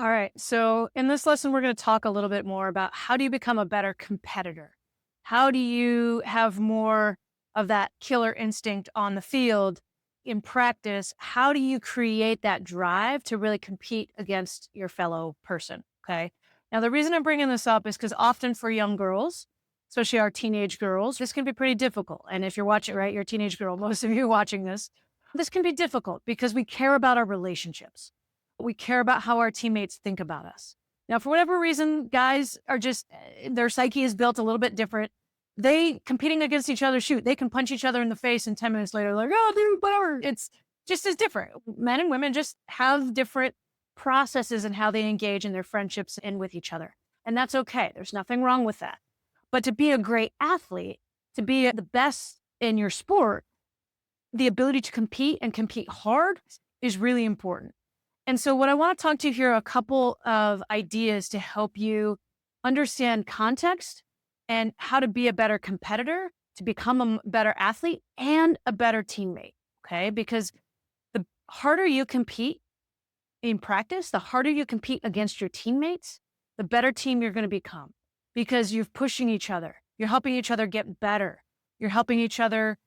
All right. So, in this lesson, we're going to talk a little bit more about how do you become a better competitor? How do you have more of that killer instinct on the field in practice? How do you create that drive to really compete against your fellow person? Okay. Now, the reason I'm bringing this up is because often for young girls, especially our teenage girls, this can be pretty difficult. And if you're watching, right, you're a teenage girl, most of you watching this can be difficult because we care about our relationships. We care about how our teammates think about us. Now, for whatever reason, guys are just, their psyche is built a little bit different. They competing against each other, shoot, they can punch each other in the face and 10 minutes later, like, oh, dude, whatever. It's just as different. Men and women just have different processes in how they engage in their friendships and with each other. And that's okay. There's nothing wrong with that. But to be a great athlete, to be the best in your sport, the ability to compete and compete hard is really important. And so, what I want to talk to you here are a couple of ideas to help you understand context and how to be a better competitor, to become a better athlete and a better teammate. Okay. Because the harder you compete in practice, the harder you compete against your teammates, the better team you're going to become because you're pushing each other. You're helping each other get better. You're helping each other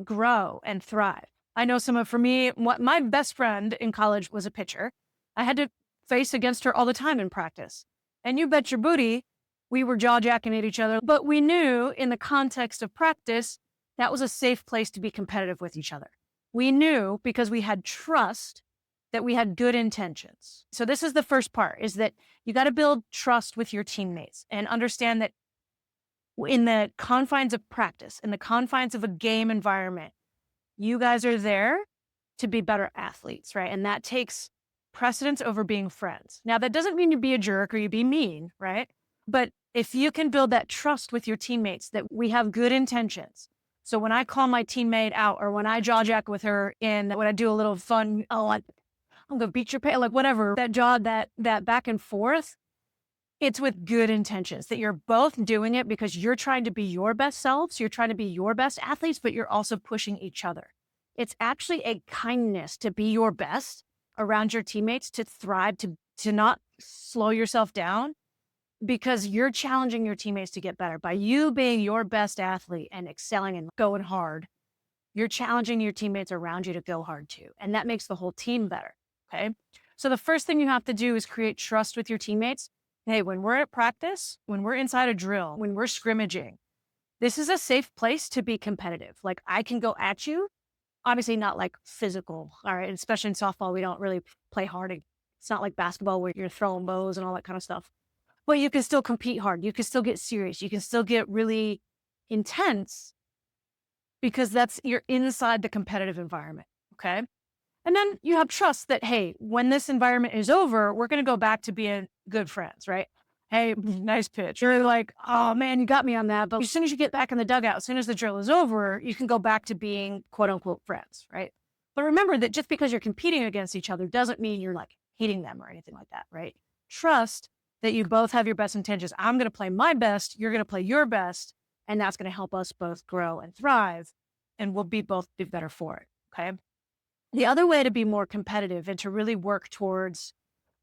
grow and thrive. I know for me, my best friend in college was a pitcher. I had to face against her all the time in practice. And you bet your booty, we were jaw jacking at each other, but we knew in the context of practice, that was a safe place to be competitive with each other. We knew because we had trust that we had good intentions. So this is the first part, is that you got to build trust with your teammates and understand that in the confines of practice, in the confines of a game environment, you guys are there to be better athletes, right? And that takes precedence over being friends. Now, that doesn't mean you be a jerk or you be mean, right? But if you can build that trust with your teammates that we have good intentions. So when I call my teammate out or when I jaw jack with her when I do a little fun, oh, I'm going to beat your pay, like whatever, that back and forth, it's with good intentions that you're both doing it because you're trying to be your best selves. You're trying to be your best athletes, but you're also pushing each other. It's actually a kindness to be your best around your teammates, to thrive, to not slow yourself down because you're challenging your teammates to get better. By you being your best athlete and excelling and going hard, you're challenging your teammates around you to go hard too. And that makes the whole team better. Okay. So the first thing you have to do is create trust with your teammates. Hey, when we're at practice, when we're inside a drill, when we're scrimmaging, this is a safe place to be competitive. Like I can go at you, obviously not like physical. All right. Especially in softball, we don't really play hard. It's not like basketball where you're throwing bows and all that kind of stuff. But you can still compete hard. You can still get serious. You can still get really intense because you're inside the competitive environment. Okay. And then you have trust that, hey, when this environment is over, we're going to go back to being good friends, right? Hey, nice pitch. You're like, oh man, you got me on that. But as soon as you get back in the dugout, as soon as the drill is over, you can go back to being quote unquote friends, right? But remember that just because you're competing against each other doesn't mean you're like hating them or anything like that, right? Trust that you both have your best intentions. I'm going to play my best. You're going to play your best. And that's going to help us both grow and thrive. And we'll both be better for it. Okay. The other way to be more competitive and to really work towards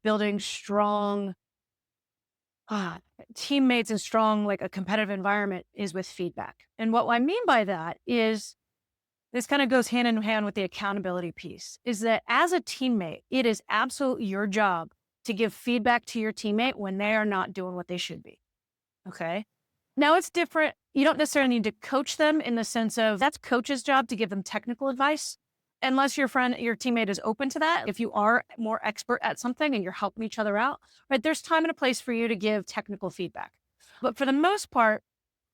building strong teammates and strong, like a competitive environment is with feedback. And what I mean by that is this kind of goes hand in hand with the accountability piece, is that as a teammate, it is absolutely your job to give feedback to your teammate when they are not doing what they should be. Okay. Now it's different. You don't necessarily need to coach them in the sense of that's coach's job to give them technical advice. Unless your teammate is open to that, if you are more expert at something and you're helping each other out, right? There's time and a place for you to give technical feedback. But for the most part,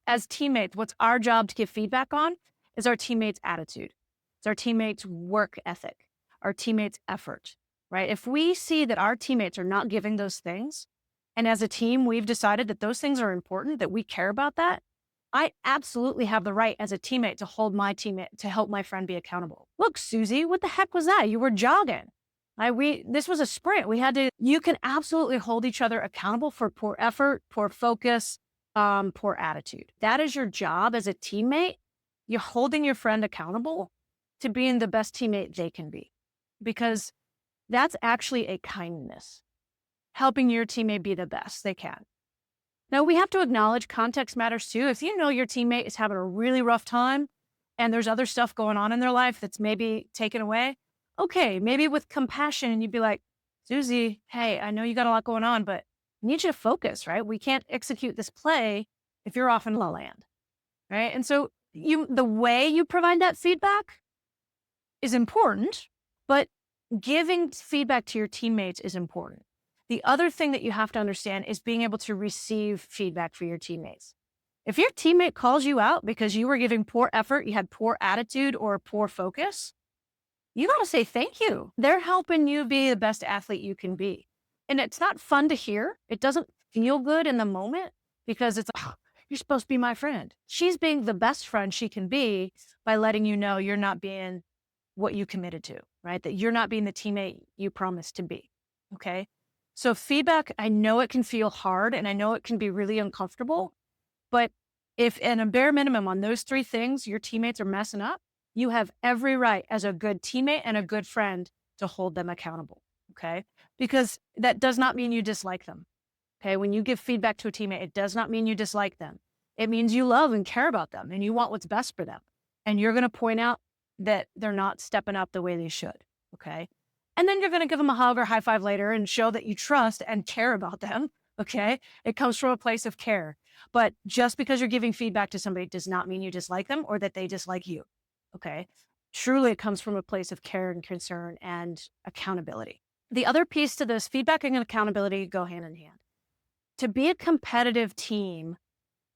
as teammates, what's our job to give feedback on is our teammates' attitude. It's our teammates' work ethic, our teammates' effort, right? If we see that our teammates are not giving those things, and as a team, we've decided that those things are important, that we care about that, I absolutely have the right as a teammate to hold my teammate, to help my friend be accountable. Look, Susie, what the heck was that? You were jogging. This was a sprint. You can absolutely hold each other accountable for poor effort, poor focus, poor attitude. That is your job as a teammate. You're holding your friend accountable to being the best teammate they can be, because that's actually a kindness. helping your teammate be the best they can. Now, we have to acknowledge context matters too. If you know your teammate is having a really rough time and there's other stuff going on in their life that's maybe taken away, okay, maybe with compassion, you'd be like, Susie, hey, I know you got a lot going on, but I need you to focus, right? We can't execute this play if you're off in la land, right? And so the way you provide that feedback is important, but giving feedback to your teammates is important. The other thing that you have to understand is being able to receive feedback for your teammates. If your teammate calls you out because you were giving poor effort, you had poor attitude or poor focus, you got to say thank you. They're helping you be the best athlete you can be. And it's not fun to hear. It doesn't feel good in the moment because it's like, oh, you're supposed to be my friend. She's being the best friend she can be by letting you know you're not being what you committed to, right? That you're not being the teammate you promised to be. Okay. So feedback, I know it can feel hard and I know it can be really uncomfortable, but if in a bare minimum on those three things, your teammates are messing up, you have every right as a good teammate and a good friend to hold them accountable. Okay. Because that does not mean you dislike them. Okay. When you give feedback to a teammate, it does not mean you dislike them. It means you love and care about them and you want what's best for them. And you're going to point out that they're not stepping up the way they should. Okay. And then you're going to give them a hug or high five later and show that you trust and care about them. Okay. It comes from a place of care. But just because you're giving feedback to somebody does not mean you dislike them or that they dislike you. Okay. Truly, it comes from a place of care and concern and accountability. The other piece to this, feedback and accountability go hand in hand. To be a competitive team,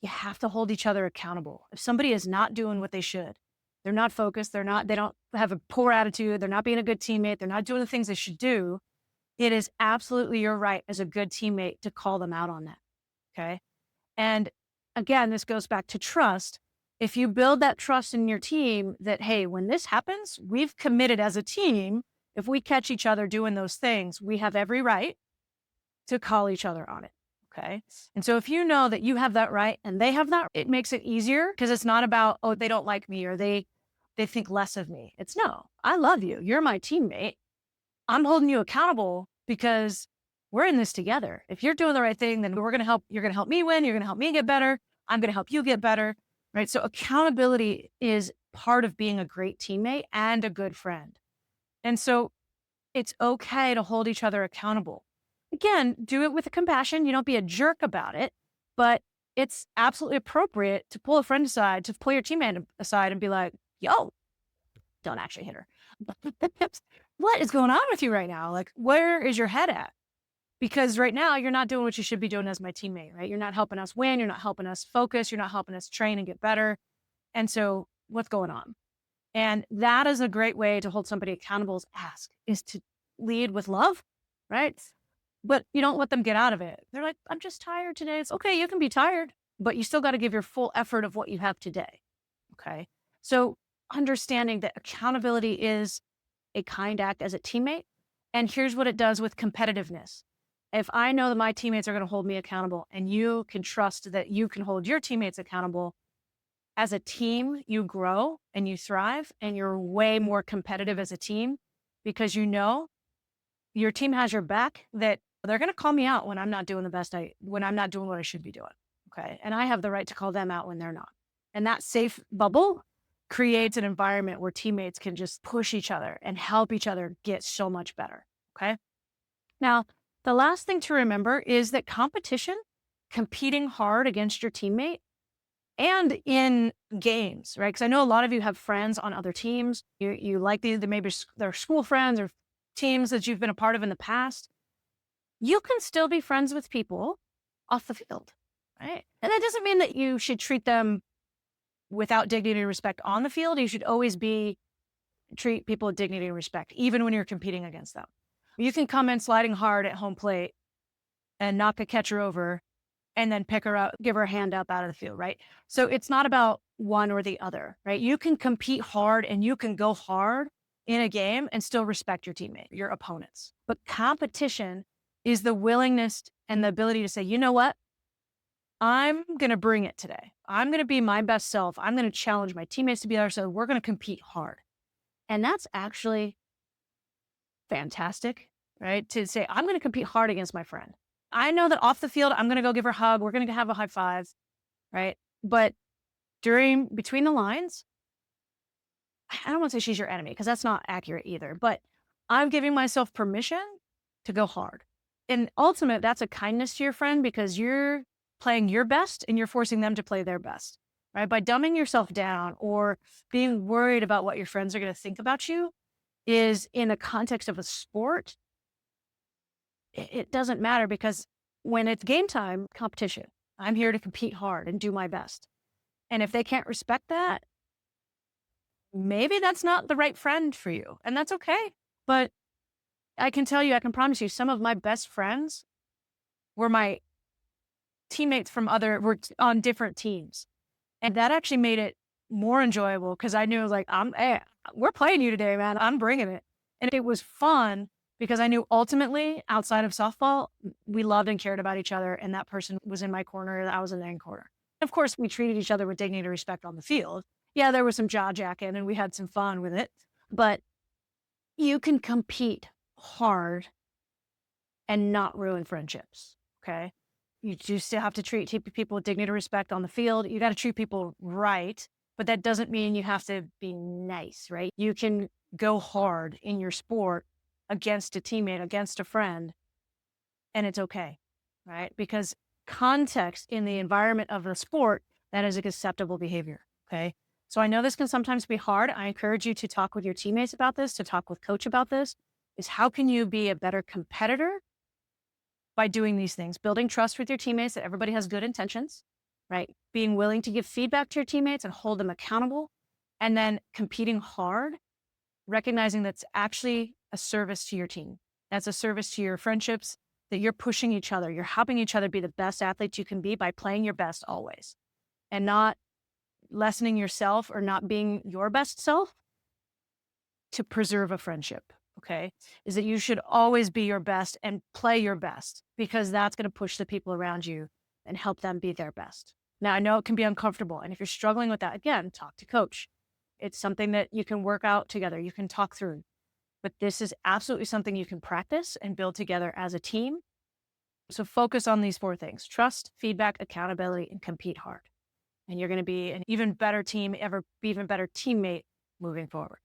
you have to hold each other accountable. If somebody is not doing what they should, they're not focused, they don't have a poor attitude, they're not being a good teammate, they're not doing the things they should do, it is absolutely your right as a good teammate to call them out on that. Okay. And again, this goes back to trust. If you build that trust in your team that, hey, when this happens, we've committed as a team, if we catch each other doing those things, we have every right to call each other on it. Okay. And so if you know that you have that right and they have that, it makes it easier because it's not about, oh, they don't like me or they think less of me. It's no, I love you. You're my teammate. I'm holding you accountable because we're in this together. If you're doing the right thing, then we're going to help. You're going to help me win. You're going to help me get better. I'm going to help you get better. Right. So accountability is part of being a great teammate and a good friend. And so it's okay to hold each other accountable. Again, do it with compassion. You don't be a jerk about it, but it's absolutely appropriate to pull a friend aside, to pull your teammate aside and be like, yo, don't actually hit her. What is going on with you right now? Like, where is your head at? Because right now you're not doing what you should be doing as my teammate, right? You're not helping us win. You're not helping us focus. You're not helping us train and get better. And so what's going on? And that is a great way to hold somebody accountable is to lead with love, right? But you don't let them get out of it. They're like, I'm just tired today. It's okay. You can be tired, but you still got to give your full effort of what you have today. Okay. So understanding that accountability is a kind act as a teammate. And here's what it does with competitiveness. If I know that my teammates are going to hold me accountable and you can trust that you can hold your teammates accountable, as a team, you grow and you thrive and you're way more competitive as a team because you know your team has your back, that they're going to call me out when I'm not doing when I'm not doing what I should be doing. Okay. And I have the right to call them out when they're not. And that safe bubble creates an environment where teammates can just push each other and help each other get so much better. Okay. Now, the last thing to remember is that competition, competing hard against your teammate and in games, right? Because I know a lot of you have friends on other teams. You like maybe they're school friends or teams that you've been a part of in the past. You can still be friends with people off the field, right? And that doesn't mean that you should treat them without dignity and respect on the field. You should always treat people with dignity and respect, even when you're competing against them. You can come in sliding hard at home plate and knock a catcher over and then pick her up, give her a hand up out of the field, right? So it's not about one or the other, right? You can compete hard and you can go hard in a game and still respect your teammate, your opponents. But competition is the willingness and the ability to say, you know what? I'm going to bring it today. I'm going to be my best self. I'm going to challenge my teammates to be there. So we're going to compete hard. And that's actually fantastic right? To say, I'm going to compete hard against my friend. I know that off the field, I'm going to go give her a hug. We're going to have a high five, right? But between the lines, I don't want to say she's your enemy because that's not accurate either, but I'm giving myself permission to go hard. And ultimate, that's a kindness to your friend because you're playing your best and you're forcing them to play their best, right? By dumbing yourself down or being worried about what your friends are going to think about you is in the context of a sport, it doesn't matter because when it's game time, competition, I'm here to compete hard and do my best. And if they can't respect that, maybe that's not the right friend for you. And that's okay. But I can tell you, I can promise you, some of my best friends were my teammates were on different teams. And that actually made it more enjoyable because I knew like, hey, we're playing you today, man. I'm bringing it. And it was fun because I knew ultimately outside of softball, we loved and cared about each other. And that person was in my corner and I was in their corner. Of course, we treated each other with dignity and respect on the field. Yeah, there was some jaw jacking and we had some fun with it. But you can compete hard and not ruin friendships. Okay. You do still have to treat people with dignity and respect on the field. You got to treat people right, but that doesn't mean you have to be nice, right? You can go hard in your sport against a teammate, against a friend, and it's okay, right? Because context in the environment of the sport, that is acceptable behavior. Okay. So I know this can sometimes be hard. I encourage you to talk with your teammates about this, to talk with coach about this, is how can you be a better competitor by doing these things, building trust with your teammates that everybody has good intentions, right? Being willing to give feedback to your teammates and hold them accountable, and then competing hard, recognizing that's actually a service to your team. That's a service to your friendships, that you're pushing each other. You're helping each other be the best athletes you can be by playing your best always and not lessening yourself or not being your best self to preserve a friendship. Okay. Is that you should always be your best and play your best because that's going to push the people around you and help them be their best. Now, I know it can be uncomfortable. And if you're struggling with that, again, talk to coach. It's something that you can work out together. You can talk through. But this is absolutely something you can practice and build together as a team. So focus on these four things: trust, feedback, accountability, and compete hard. And you're going to be an even better team, even better teammate moving forward.